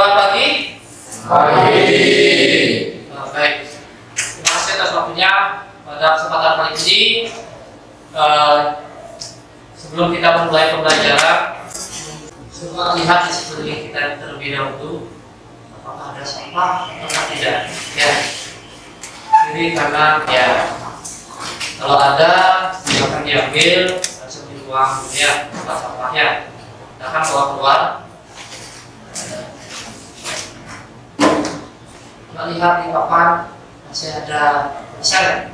Selamat pagi. Pagi. Baik. Terima kasih atas waktunya pada kesempatan kali ini. Sebelum kita memulai pembelajaran, coba lihat di sekeliling kita terlebih dahulu. Apakah ada sampah atau tidak? Ya. Jadi karena ya, kalau ada silakan diambil langsung dibuang ya tempat sampahnya. Kita akan bawa keluar. Kita lihat di papan masih ada tulisan.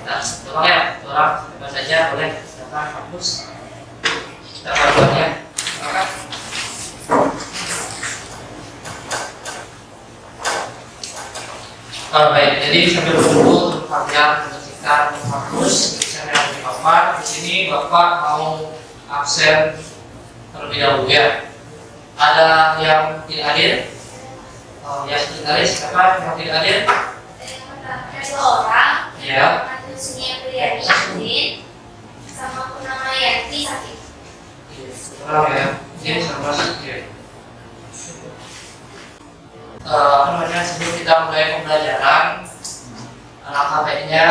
Nah, tolongnya, orang bebas saja boleh datang kampus. Kita bantuannya. Baik, jadi sambil menunggu kalian menyaksikan kampus tulisan yang ada di papan. Di sini Bapak mau absen terlebih dahulu ya. Ada yang tidak hadir? Oh ya, sekretaris, siapa yang tidak hadir? Ada 2 orang. Ya. Ada Sunia Priani sakit, sama Purnama Yanti sakit. Orang ya, ini sama sakit. Apa namanya, sebelum kita mulai pembelajaran, alangkah baiknya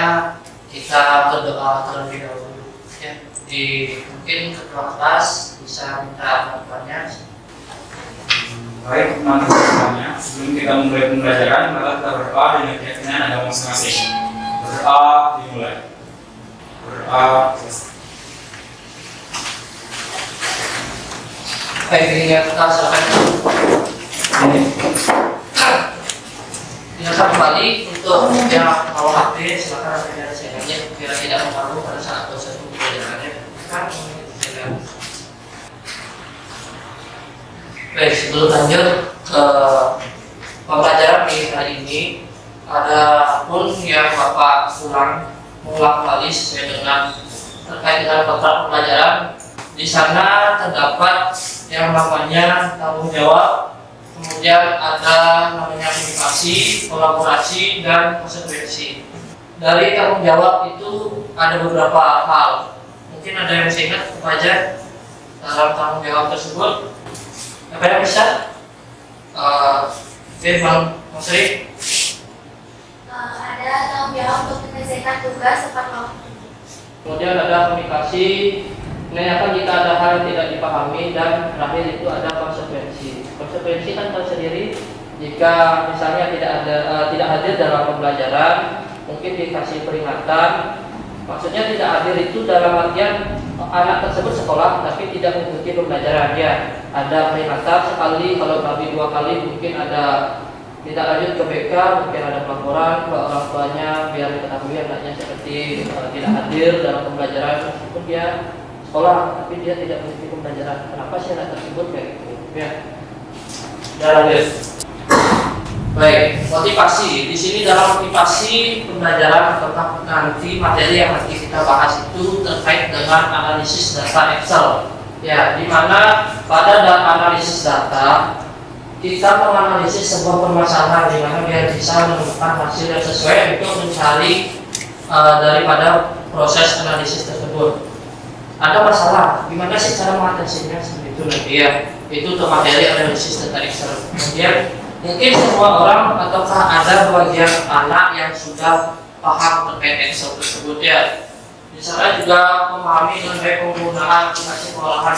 kita berdoa terlebih dahulu. Ya, mungkin ketua kelas bisa minta bantuannya. Baik, teman-teman semuanya, sebelum kita memulai pembelajaran, maka kita berdoa dengan keyakinan agama masing-masing. Berdoa dimulai. Berdoa selesai. Baik, ini kita silakan. Silakan kembali untuk yang mau aktif, silakan ada silakannya biar tidak mengganggu pada saat proses pembelajarannya. Baik, sebelum lanjut ke pembelajaran di hari ini, ada pun yang Bapak mengulang kembali sesuai dengan terkait dengan kontrak pembelajaran. Di sana terdapat yang namanya tanggung jawab, kemudian ada namanya komunikasi, kolaborasi, dan konsekuensi. Dari tanggung jawab itu ada beberapa hal. Mungkin ada yang masih ingat apa aja dalam tanggung jawab tersebut? Apa yang bisa? Bang Sri. Ada tanggung jawab untuk menyelesaikan tugas tepat waktu. Kemudian ada komunikasi, menanyakan jika ada hal yang tidak dipahami, dan terakhir itu ada konsekuensi. Konsekuensi kan tahu sendiri, jika misalnya tidak hadir dalam pembelajaran, mungkin dikasih peringatan. Maksudnya tidak hadir itu dalam artian anak tersebut sekolah tapi tidak mengikuti pembelajaran ya. Ada peringatan sekali, kalau lebih 2 kali mungkin ada tidak lanjut ke BK, mungkin ada pelaporan ke orang tuanya biar diketahui anaknya seperti tidak hadir dalam pembelajaran meskipun dia sekolah tapi dia tidak mengikuti pembelajaran. Kenapa sih anak tersebut kayak gitu ya? Dan lanjut. Baik, motivasi. Di sini dalam motivasi pembelajaran tentang nanti materi yang nanti kita bahas itu terkait dengan analisis data Excel. Ya, di mana pada analisis data kita menganalisis sebuah permasalahan di mana biar bisa menemukan hasil yang sesuai untuk mencari daripada proses analisis tersebut. Ada masalah, gimana sih cara mengatasinya seperti itu nanti ya? Itu untuk materi analisis data Excel. Kemudian mungkin semua orang ataukah ada bagian anak yang sudah paham terkait Excel tersebut ya. Misalnya juga memahami mengenai penggunaan aplikasi pengolahan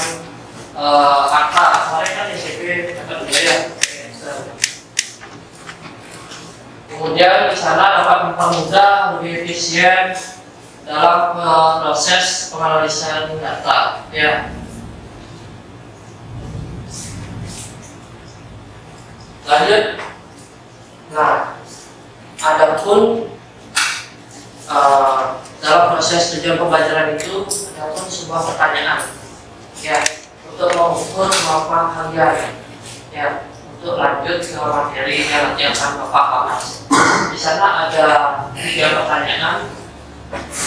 angka. Kemarin kan SMP kata dulu ya Excel. Kemudian di sana dapat mempermudah lebih efisien dalam proses penganalisan data ya. Lanjut. Nah, adapun dalam proses tujuan pembelajaran itu adapun sebuah pertanyaan ya untuk mengukur kemampuan kalian ya untuk lanjut ke materi yang nanti akan Bapak bahas. Di sana ada 3 pertanyaan.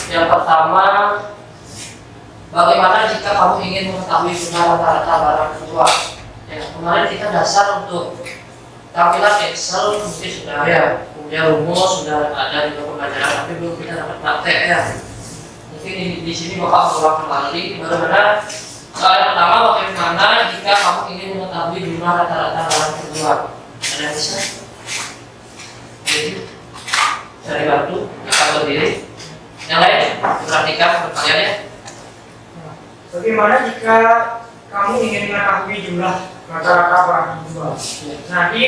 Yang pertama, bagaimana jika kamu ingin mengetahui benar rata-rata barang terjual? Ya, kemarin kita dasar untuk tampilan Excel mungkin sudah ya, kemudian rumus sudah ada di pembelajaran, tapi belum kita dapat praktek ya. Mungkin di sini Bapak berulang kembali bagaimana Soal yang pertama, bagaimana jika kamu ingin mengetahui jumlah rata-rata dalam pertemuan? Ada yang bisa? Jadi, cari bantu, akan berdiri. Yang lain, perhatikan pertanyaan ya. Bagaimana jika kamu ingin mengetahui jumlah rata-rata barang dijual? Nanti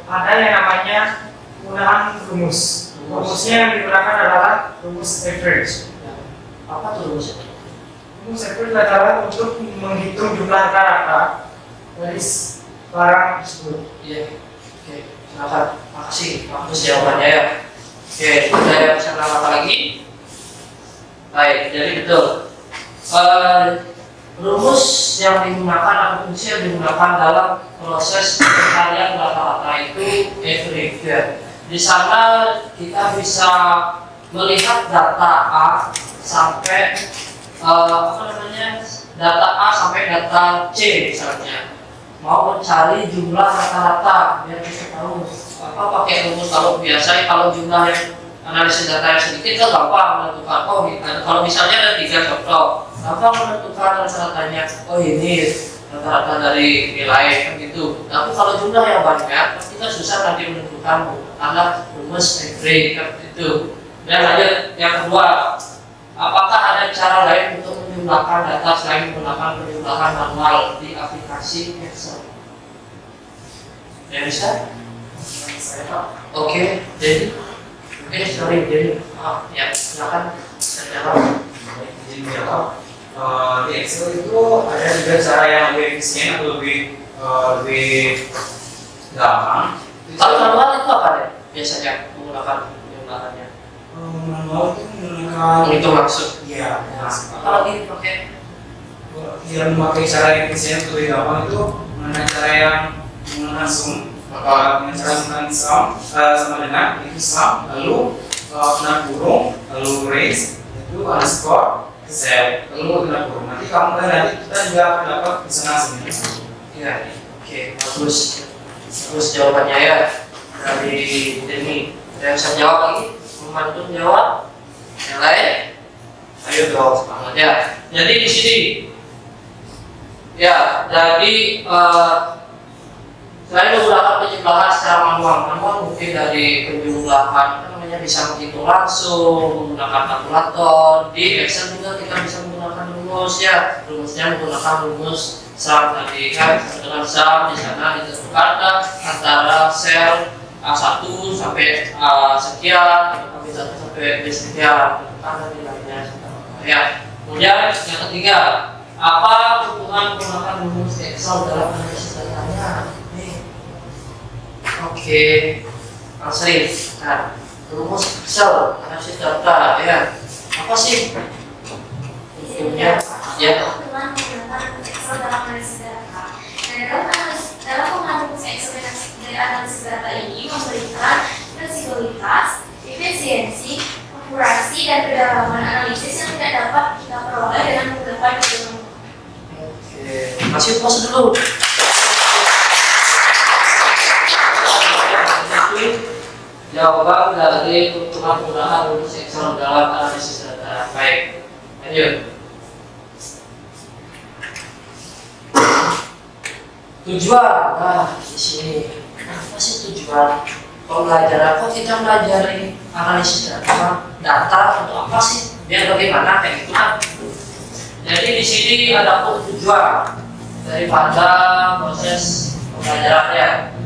ada yang namanya penggunaan rumus. Rumusnya yang digunakan adalah rumus average. Apa tuh rumusnya? Rumus average adalah untuk menghitung jumlah rata-rata dari barang tersebut. Iya. Oke, silakan. Makasih, bagus jawabannya ya. Oke, saya bisa menambahkan lagi. Baik, jadi betul. Rumus yang digunakan atau fungsi yang digunakan dalam proses pencarian rata-rata itu average. Di sana kita bisa melihat data A sampai data A sampai data C misalnya. Mau mencari jumlah rata-rata biar kita tahu apa pakai rumus. Kalau biasa kalau jumlah yang analisis data yang sedikit kan gampang menentukan. Oh, kalau misalnya ada 3 contoh, gampang menentukan rata-ratanya. Oh, ini rata-rata dari nilai kan gitu. Tapi kalau jumlah yang banyak, kita susah nanti menentukan karena rumus average kan gitu. Dan lanjut yang kedua, apakah ada cara lain untuk menjumlahkan data selain menggunakan penjumlahan manual di aplikasi Excel? Ya bisa? Oke, jadi sorry, jadi ya silakan saya jawab. Izin menjawab. Di Excel itu ada juga cara yang lebih efisien atau lebih gampang. Kalau manual itu apa deh? Biasanya menggunakan penjumlahannya. Manual itu menggunakan Itu maksud. Iya. Kalau ini pakai Yang memakai cara yang efisien atau lebih gampang itu dengan cara yang menggunakan sum. Dengan cara menggunakan sum sama dengan itu sum, lalu tanda kurung, lalu raise, itu underscore cell, lalu tanda kurung. Nanti kita juga akan dapat pesan hasilnya. Iya. Oke, bagus. Terus jawabannya ya dari Denny. Ada yang saya jawab lagi? Membantu menjawab? Yang lain? Ayo dong, semangat ya. Jadi di sini, ya, jadi selain menggunakan penjumlahan secara manual mungkin dari penjumlahan bisa menghitung langsung menggunakan kalkulator. Di Excel juga kita bisa menggunakan rumus ya. Rumusnya menggunakan rumus sum tadi kan, dengan sum di sana ditentukan antara sel A1 sampai A sekian atau B1 sampai B sekian, tentukan nilainya ya. Kemudian yang ketiga, apa keuntungan menggunakan rumus Excel dalam analisis datanya? Oke, sering kan rumus Excel analisis data ya. Apa sih? Intinya ya. Dengan menggunakan rumus Excel dalam analisis data. Dan dalam penggunaan rumus Excel dari analisis data ini memberikan fleksibilitas, efisiensi, akurasi, dan kedalaman analisis yang tidak dapat kita peroleh dengan menggunakan hitungan. Oke, masih pause dulu. Jawaban dari keuntungan penggunaan rumus Excel dalam analisis data. Baik, lanjut. Tujuan, nah di sini apa sih tujuan pembelajaran? Kok kita pelajari analisis data untuk apa sih? Biar bagaimana kayak gitu kan? Jadi di sini ada tujuan daripada proses pembelajarannya.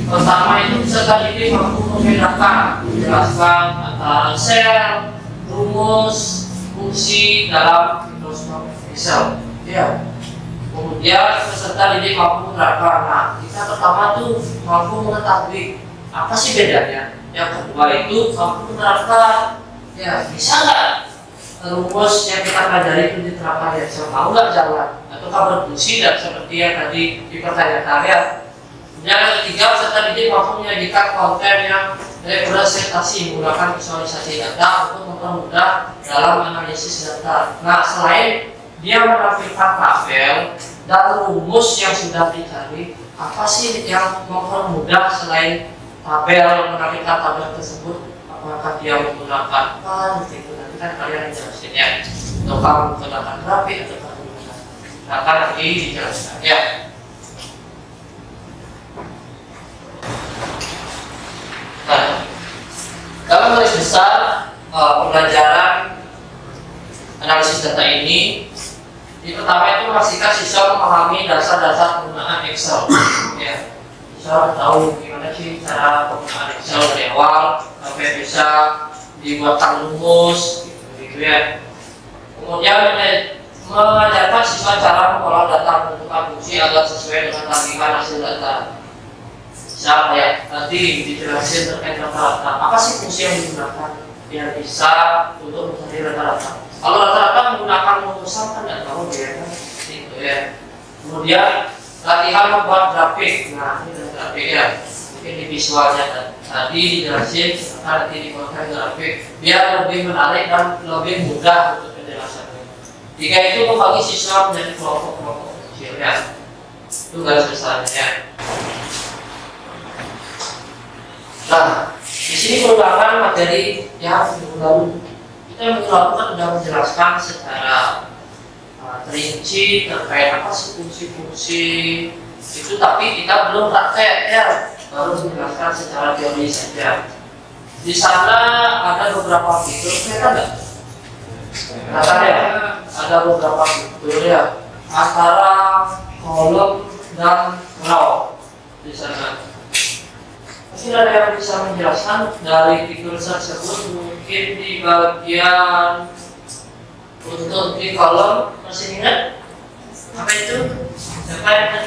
Pertama itu peserta didik mampu membedakan, menjelaskan antara sel, rumus, fungsi dalam Microsoft Excel. Ya. Kemudian peserta didik mampu menerapkan. Nah, kita pertama tuh mampu mengetahui apa sih bedanya. Yang kedua itu mampu menerapkan. Ya, bisa nggak rumus yang kita pelajari itu diterapkan ya? Mau nggak jalan? Ataukah berfungsi nggak seperti yang tadi dipertanyakan ya? Yang ketiga, peserta didik mampu menyajikan konten yang representasi menggunakan visualisasi data untuk mempermudah dalam analisis data. Nah, selain dia menampilkan tabel dan rumus yang sudah dicari, apa sih yang mempermudah selain tabel, menampilkan tabel tersebut? Apakah dia menggunakan apa? Nanti kan kalian jelasin ya. Atau menggunakan grafik atau menggunakan akan nanti dijelaskan ya. Nah, dalam garis besar pembelajaran analisis data ini, di pertama itu memastikan siswa memahami dasar-dasar penggunaan Excel. Ya, siswa tahu gimana sih cara penggunaan Excel dari awal sampai bisa dibuatkan rumus, gitu ya. Kemudian mengajarkan siswa cara mengolah data bentukan fungsi agar sesuai dengan tagihan hasil data. Misalnya ya, nanti dijelasin terkait rata-rata. Apa sih fungsi yang digunakan biar bisa untuk mencari rata-rata? Kalau rata-rata menggunakan rumusan kan nggak tahu ya, gitu ya. Kemudian latihan membuat grafik. Nah, ini grafik ya. Mungkin di visualnya tadi dijelasin, nanti dibuatkan grafik biar lebih menarik dan lebih mudah untuk penjelasannya. Tiga itu membagi siswa menjadi kelompok-kelompok kecil ya. Itu garis besarnya ya. Nah, di sini merupakan materi yang minggu lalu. Kita minggu lalu kan sudah menjelaskan secara terinci terkait apa sih fungsi-fungsi itu, tapi kita belum praktek ya, baru menjelaskan secara teori saja. Di sana ada beberapa fitur, kelihatan nggak? Katanya ada beberapa fitur ya antara kolom dan row di sana. Mungkin ada yang bisa menjelaskan dari fitur tersebut, mungkin di bagian untuk di kolom, masih ingat apa itu? Siapa yang ingat?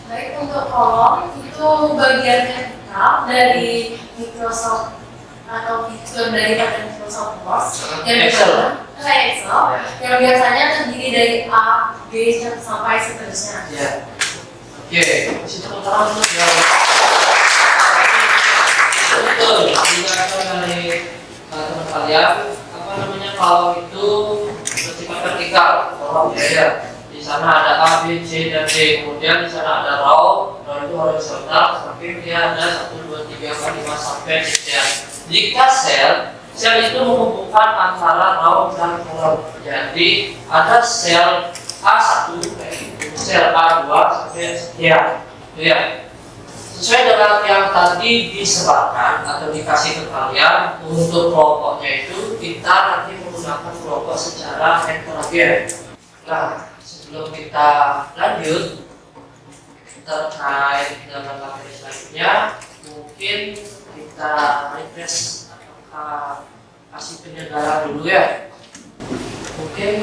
Baik, untuk kolom itu bagian vertikal dari Microsoft atau fitur dari Microsoft Word yang Excel. Excel yang biasanya terdiri dari A, B sampai seterusnya. Ya. Oke, masih tepuk tangan dulu ya. Betul, dijelaskan dari teman kalian apa namanya kalau itu bersifat vertikal, kolom ya. Di sana ada A, B, C dan D. Kemudian di sana ada row itu horizontal, sampai dia ada 1, 2, 3, 4, 5 sampai sekian. Jika sel itu menghubungkan antara row dan kolom. Jadi ada sel A1 sel A2 sampai sekian. Ya. Sesuai dengan yang tadi disebarkan atau dikasih ke kalian, untuk kelompoknya itu kita nanti menggunakan kelompok secara heterogen. Nah, sebelum kita lanjut terkait dengan materi selanjutnya, mungkin kita refresh apakah kasih penyegaran dulu ya. Mungkin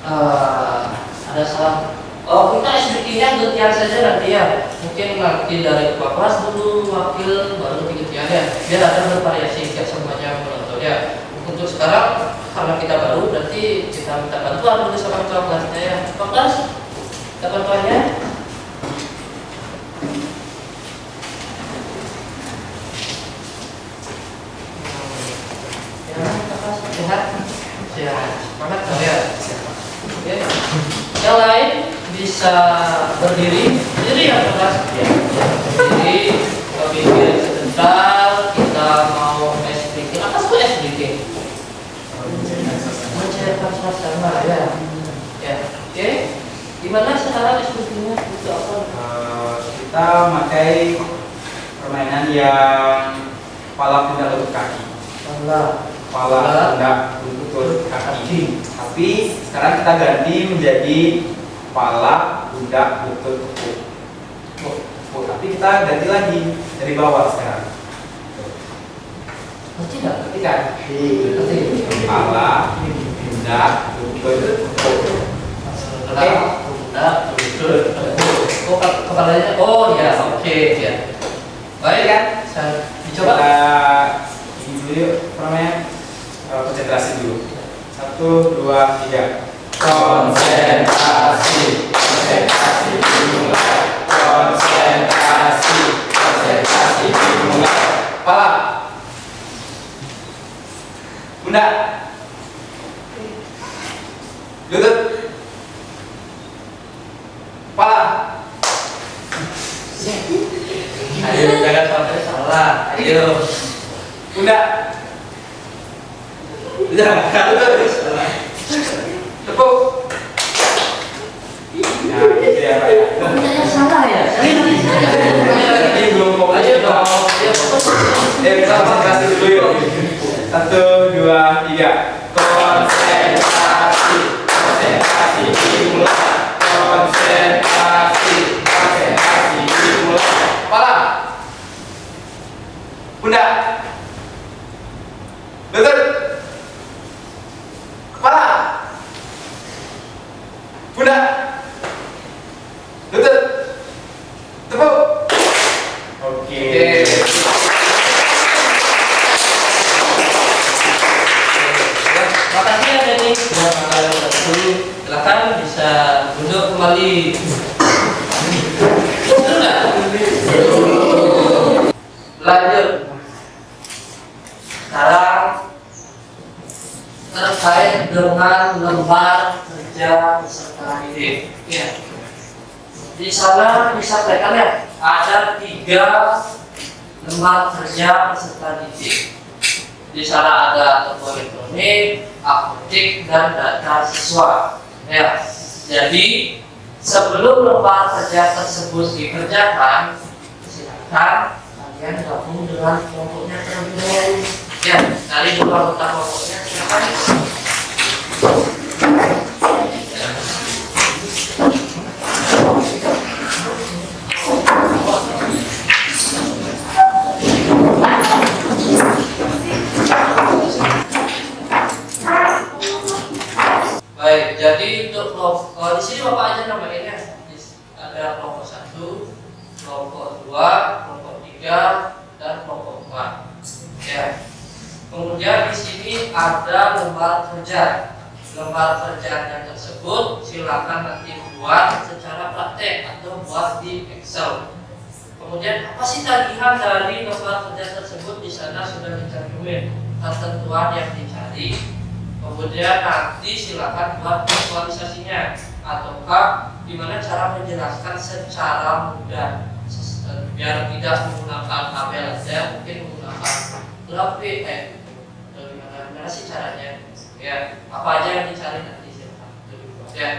ada salah. Oh, kita SBK-nya gantian saja nanti ya. Mungkin nanti dari ketua kelas dulu, wakil, baru gantian ya. Biar ada bervariasi, tidak semuanya menonton ya. Untuk sekarang, karena kita baru, nanti kita minta bantuan dulu sama ketua kelasnya ya. Ketua kelas, minta bantuannya. Ya, ketua kelas, sehat. Sehat, semangat ya. Oke. Yang lain bisa berdiri ya kelas ya. Berdiri, kita pikir sebentar, kita mau SBK. Apa sih SBK? Mencairkan suasana ya. Ya, oke. Gimana sekarang SBK-nya? Untuk apa? Kita pakai permainan yang kepala pundak lutut kaki. Kepala pundak lutut kaki. Tapi sekarang kita ganti menjadi kepala pundak lutut kepuk. Tapi kita ganti lagi dari bawah sekarang. Ngerti nggak? Ngerti kan? Kepala pundak lutut kepuk. Oke. Pundak lutut kepuk. Oh, kepalanya. Oh ya, oke ya. Baik kan? Dicoba. Kita ini dulu yuk, konsentrasi dulu. 1, 2, 3. Konsentrasi, konsentrasi dimulai. Konsentrasi, konsentrasi dimulai. Kepala, pundak, lutut, kepala. Ayo, jangan sampai salah. Ayo. Pundak, lutut, tepuk. Iya, Pak. Saya salah ya. Ini belum fokus. Ayo dong. Ayo fokus. Kita konsentrasi dulu yuk. 1, 2, 3. Konsentrasi, konsentrasi dimulai. Konsentrasi, konsentrasi dimulai. Kepala, pundak, lutut, kepala, pundak, lutut, tepuk. Oke. Makasih ya Denny. Silakan bisa duduk kembali. Sudah. Lanjut. Sekarang terkait dengan lembar kerja peserta didik. Ya. Di sana disampaikan ya ada 3 lembar kerja peserta didik. Di sana ada toko elektronik, apotek, dan data siswa. Ya, jadi sebelum lembar kerja tersebut dikerjakan, silakan kalian gabung dengan kelompoknya terlebih dahulu. Ya, dari 2 anggota kelompoknya silakan. Baik, jadi untuk kelompok di sini Bapak aja namainnya. Ada kelompok 1, kelompok 2, kelompok 3, dan kelompok 4. Ya. Kemudian di sini ada lembar kerja. Lembar kerjanya tersebut silakan nanti buat secara praktek atau buat di Excel. Kemudian apa sih tagihan dari lembar kerja tersebut? Di sana sudah dicantumin ketentuan yang dicari. Kemudian nanti silakan buat visualisasinya ataukah gimana cara menjelaskan secara mudah biar tidak menggunakan tabel aja, mungkin menggunakan grafik gimana sih caranya ya, apa aja yang dicari nanti silakan ya.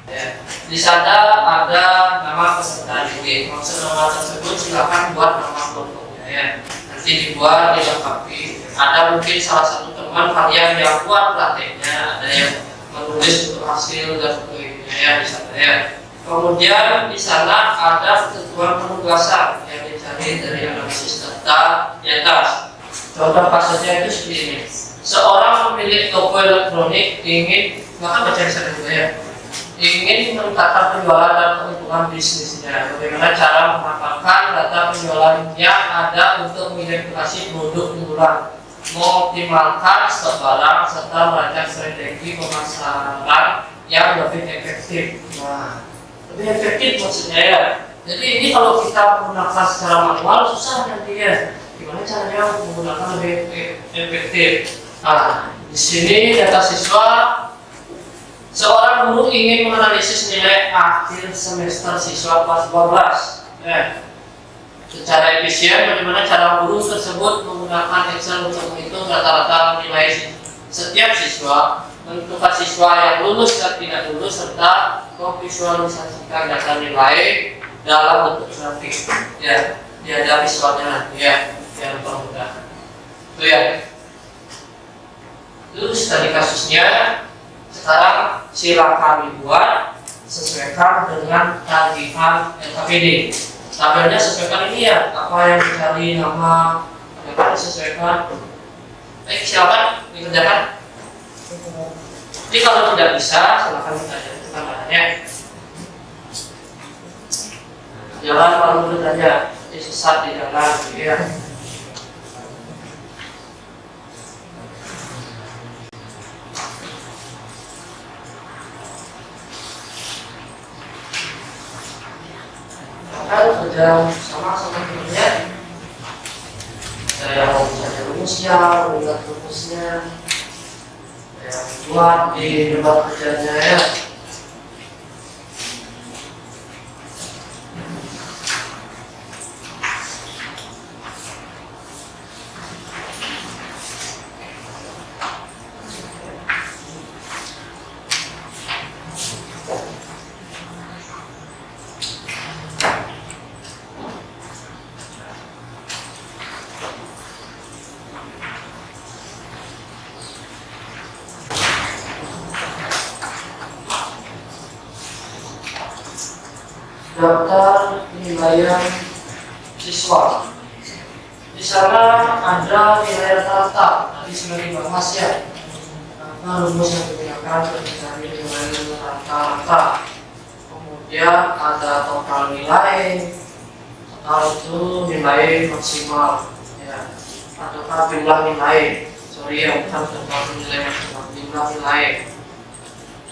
Ya. Di sana ada nama peserta didik. Maksud nama tersebut silakan buat nama kelompoknya ya. Nanti dibuat dilengkapi. Ada mungkin salah satu teman kalian yang buat prakteknya, ada yang menulis untuk hasil dan sebagainya ya di sana ya. Kemudian di sana ada ketentuan penugasan yang dicari dari analisis data di atas. Contoh kasusnya itu seperti ini. Seorang pemilik toko elektronik ingin, maka baca di sana juga ya, ingin meningkatkan penjualan dan keuntungan bisnisnya. Bagaimana cara memanfaatkan data penjualan yang ada untuk mengidentifikasi produk unggulan, mengoptimalkan stok barang, serta merancang strategi pemasaran yang lebih efektif. Nah, lebih efektif maksudnya ya. Jadi ini kalau kita menggunakan secara manual susah nanti ya. Gimana caranya menggunakan lebih efektif? Nah, di sini data siswa. Seorang guru ingin menganalisis nilai akhir semester siswa kelas 12. Secara efisien, bagaimana cara guru tersebut menggunakan Excel untuk menghitung rata-rata nilai setiap siswa, menentukan siswa yang lulus dan tidak lulus, serta memvisualisasikan data nilai dalam bentuk grafik. Ya, dia ada visualnya ya, yang mudah. Itu ya. Terus tadi kasusnya. Sekarang silakan dibuat sesuaikan dengan tagihan LKPD. Tabelnya sesuaikan ini ya, apa yang dicari nama, ya kan disesuaikan. Silakan dikerjakan. Jadi kalau tidak bisa, silakan ditanya tambahannya. Jangan malu bertanya, sesat di jalan, ya. Harus kerja sama-sama temennya. Ada yang mau mencari rumusnya, mengingat rumusnya, ada yang buat di lembar kerjanya ya. daftar penilaian siswa. Di sana ada nilai rata-rata, tadi sudah dibahas ya. Nah, rumus yang digunakan untuk mencari nilai rata-rata. Kemudian ada total nilai. Total itu nilai maksimal, ya. Ataukah jumlah nilai? Sorry ya, bukan total nilai maksimal, jumlah nilai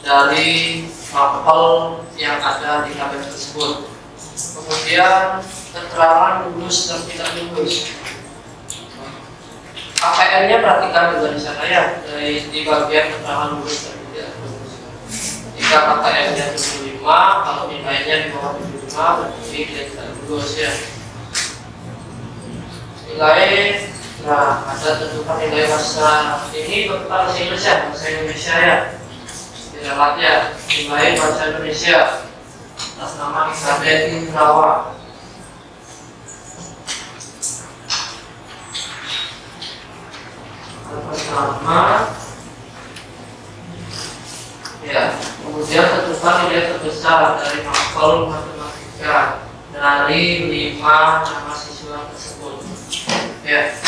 dari mapel yang ada di tabel tersebut. Kemudian keterangan lulus dan tidak lulus. KPM-nya perhatikan juga di sana ya, di bagian keterangan lulus dan tidak lulus. Jika KPM-nya 75, kalau nilainya di bawah 75, berarti dia tidak lulus ya. Nilai, nah ada tentukan nilai bahasa ini bahasa Indonesia, bahasa Indonesia ya. Tidak ya, nilai bahasa Indonesia atas nama Isabel Indrawa. Pertama, ya, kemudian tentukan nilai terbesar dari mapel matematika dari 5 nama siswa tersebut. Ya.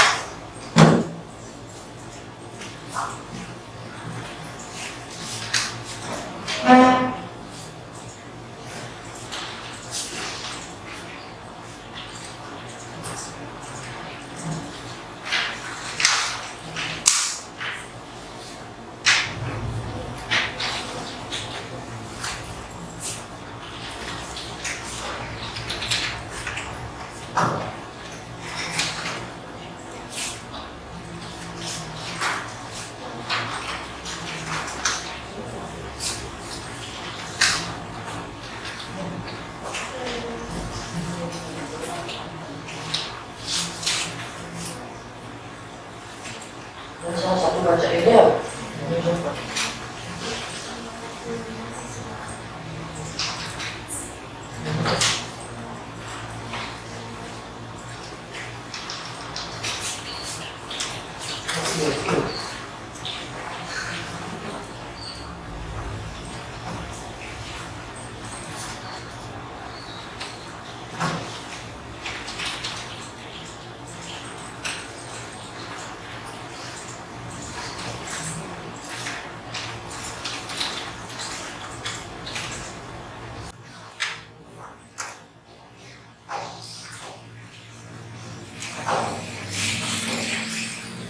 Dan salah satu baca ini ya.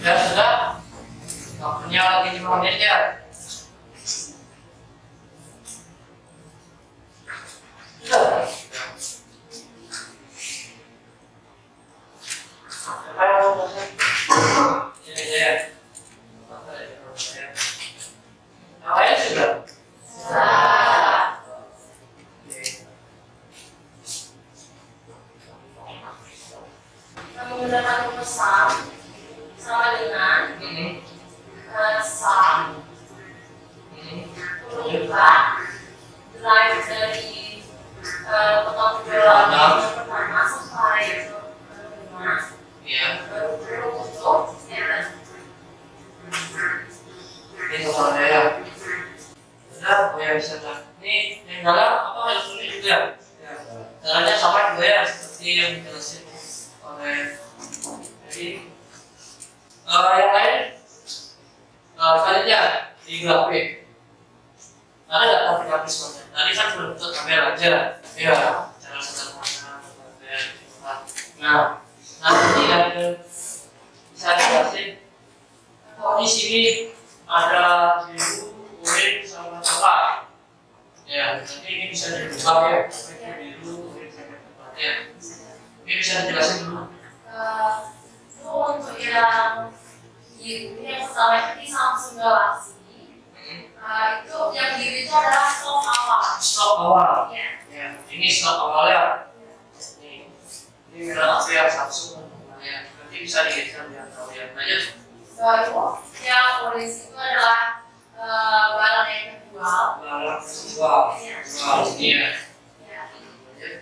Ya sudah, waktunya lagi 5 menit ya. Sudah. Apa yang mau saya? Ini saya. Apa sudah? Menggunakan rumus SAM sama dengan SAM mengubah nilai dari total kedua pertama sampai kelima. Iya. Untuk Ini totalnya ya. Sudah, ya bisa tak. Ini yang dalam apa harus tulis juga. Caranya sama juga ya, seperti yang dijelasin oleh. Jadi yang lain selanjutnya di grafik. Ada nggak grafik semuanya? Tadi kan belum bentuk tabel aja. Ya, cara sederhana tabel. Nah, nanti ada bisa dijelasin. Oh, di sini ada biru, kuning, sama coklat. Ya, nanti ini bisa dirubah ya. Biru, kuning, sama coklat ya. Ini bisa dijelasin dulu. untuk yang biru yang pertama itu di Samsung Galaxy. Itu yang biru itu adalah stok awal. Stok awal. Ya. Ya, ini stok awalnya. Ini merah ya Samsung. Ya, nanti bisa digeser ya kalau yang lanjut. Baru yang polisi itu adalah barang yang terjual. Barang terjual. Jual ini ya. Ya.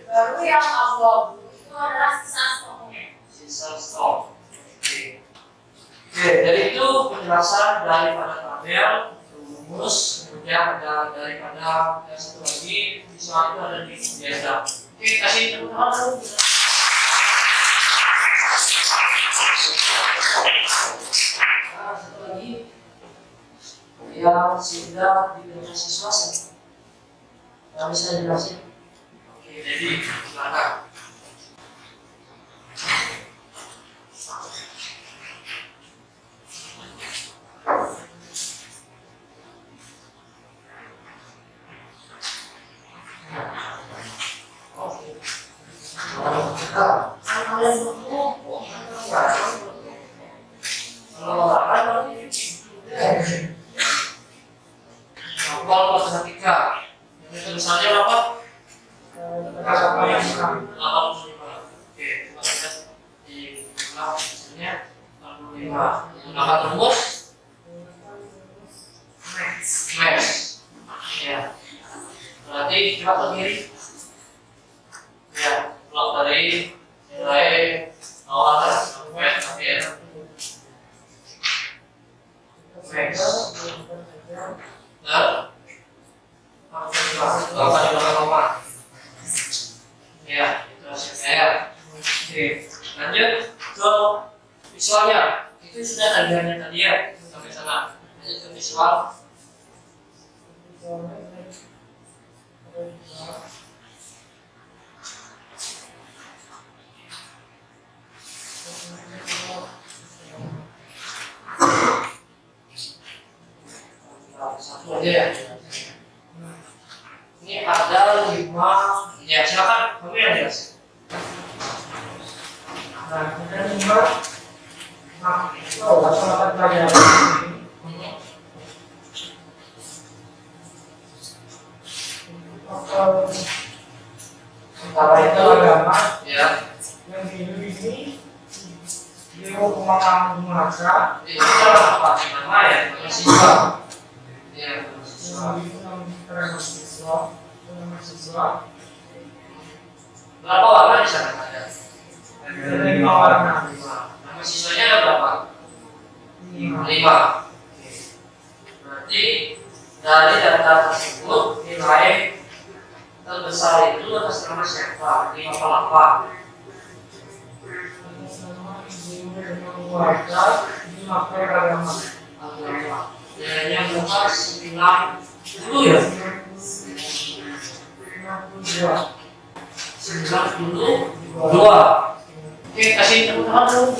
Baru yang abu-abu itu adalah sisa stoknya. Sisa stok. Oke. Oke, dari itu penjelasan daripada tabel, rumus, kemudian ada daripada yang satu lagi, visual itu ada di diagram. Oke, kasih tepuk tangan dulu. Nah, satu lagi yang sudah diberikan siswa yang bisa dijelasin. Oke, jadi silakan. Misalnya berapa? 85. Oke, coba kita di misalnya 85. Maka rumus max. Ya. Berarti kita ke kiri. Ya, blok dari nilai awal sampai akhir. Max. Nah, apa di belakang koma? Ya, itu hasilnya. Oke, lanjut ke visualnya. Itu sudah tagihannya tadi ya, sampai sana. Lanjut ke visual. Satu aja ya. Ini ada 5. Ya, silakan kamu yang jelasin. Nah, kemudian 5. Nah, itu masalah pelajaran. Kalau itu agama Ya, yang biru ini biru pemahaman bahasa, itu apa? Nama ya, nama siswa. Ya, nama siswa. yang biru nama siswa, nama siswa. Berapa warna di sana ada? Ada 5 warna. Nama siswanya ada berapa? 5. 5. Oke. Berarti dari data tersebut nilai terbesar itu atas nama siapa? 5 apa? Warga di makai agama. Agama. Nilainya berapa? 90 ya? 92. Oke, kasih tepuk tangan dulu.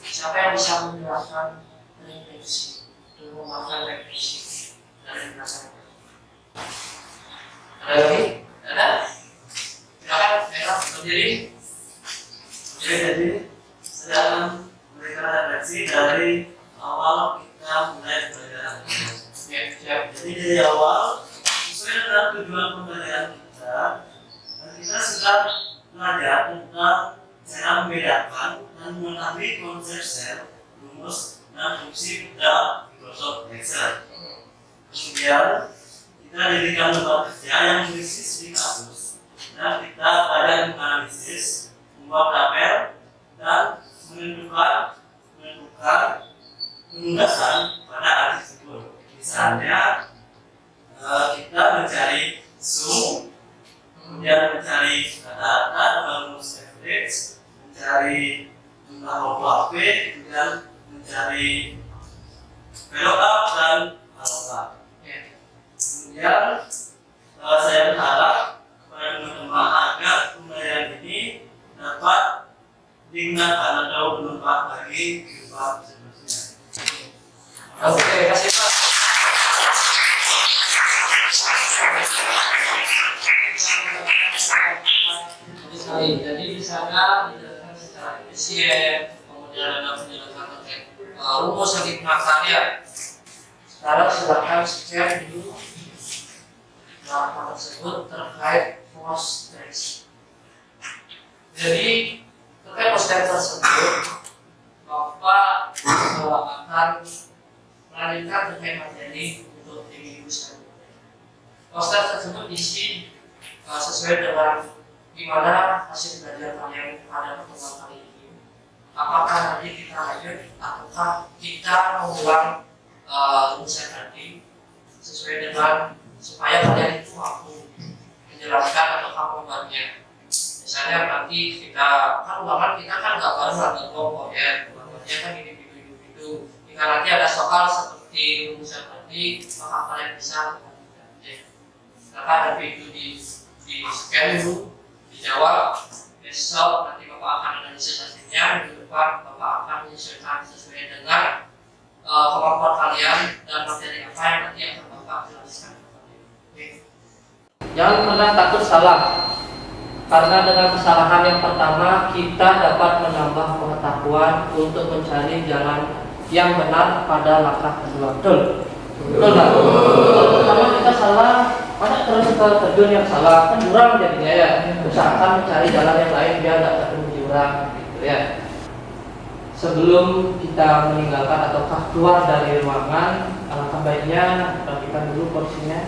Siapa yang bisa menjelaskan revisi? Memakan revisi dari belakang. Ada lagi? Ada? Silakan, Merah berdiri. Oke, jadi sedang memberikan refleksi dari awal kita mulai pembelajaran. Ya, siap. Jadi dari awal sesuai dengan tujuan pembelajaran kita sudah belajar tentang cara membedakan dan mengetahui konsep sel, rumus, dan fungsi pada Microsoft Excel. Kemudian kita diberikan lembar kerja yang berisi studi kasus dan kita ada menganalisis, membuat tabel dan menentukan penugasan pada hal tersebut. Misalnya kita mencari sum, kemudian mencari kata-kata dalam rumus average, mencari jumlah OP, kemudian mencari VLOOKUP dan VLOOKUP. Kemudian saya berharap kepada teman-teman agar pembelajaran ini dapat digunakan atau bermanfaat bagi kehidupan seterusnya. Oke, kasih Pak. Jadi di sana dijelaskan secara efisien, kemudian ada penjelasan terkait rumus yang digunakan ya. Sekarang silakan share dulu data tersebut terkait post text. Jadi terkait post text tersebut, Bapak akan melanjutkan terkait materi untuk minggu selanjutnya. Post text tersebut diisi sesuai dengan gimana hasil belajar kalian pada pertemuan kali ini. Apakah nanti kita lanjut ataukah kita mengulang rumusnya tadi sesuai sesuai dengan supaya kalian itu mampu menjelaskan atau kamu membuatnya. Misalnya nanti kita kan ulangan kita kan nggak bareng ada kelompok ya, ulangannya kan individu-individu. Jika nanti ada soal seperti rumusan tadi, maka kalian bisa maka ada video di scan dulu, dijawab. Besok nanti Bapak akan analisis hasilnya, minggu depan Bapak akan menyesuaikan sesuai dengan kemampuan kalian dan materi apa yang nanti akan Bapak jelaskan. Jangan pernah takut salah, karena dengan kesalahan yang pertama kita dapat menambah pengetahuan untuk mencari jalan yang benar pada langkah kedua. Betul? Betul nggak? Kalau pertama kita salah, mana terus ke terjun yang salah, kan jurang jadinya ya. Usahakan mencari jalan yang lain biar nggak terjun jurang, gitu ya. Sebelum kita meninggalkan ataukah keluar dari ruangan, alangkah baiknya perhatikan dulu porsinya.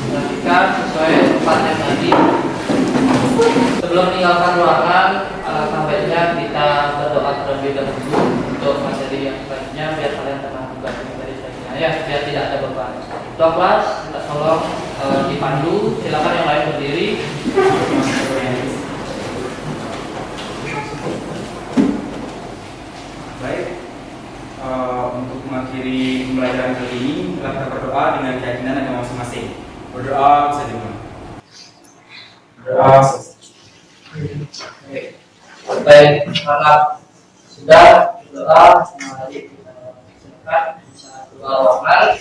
Perhatikan sesuai tempatnya tadi. Sebelum meninggalkan ruangan, alangkah baiknya kita berdoa terlebih dahulu untuk materi yang selanjutnya biar kalian tenang juga di materi selanjutnya ya, biar tidak ada beban. Ketua kelas, minta tolong dipandu. Silakan yang lain berdiri. Baik, untuk mengakhiri pembelajaran kali ini, kita berdoa dengan keyakinan agama masing-masing. Berdoa bisa dimulai. Berdoa. Baik, karena sudah berdoa, mari kita silakan bisa keluar ruangan.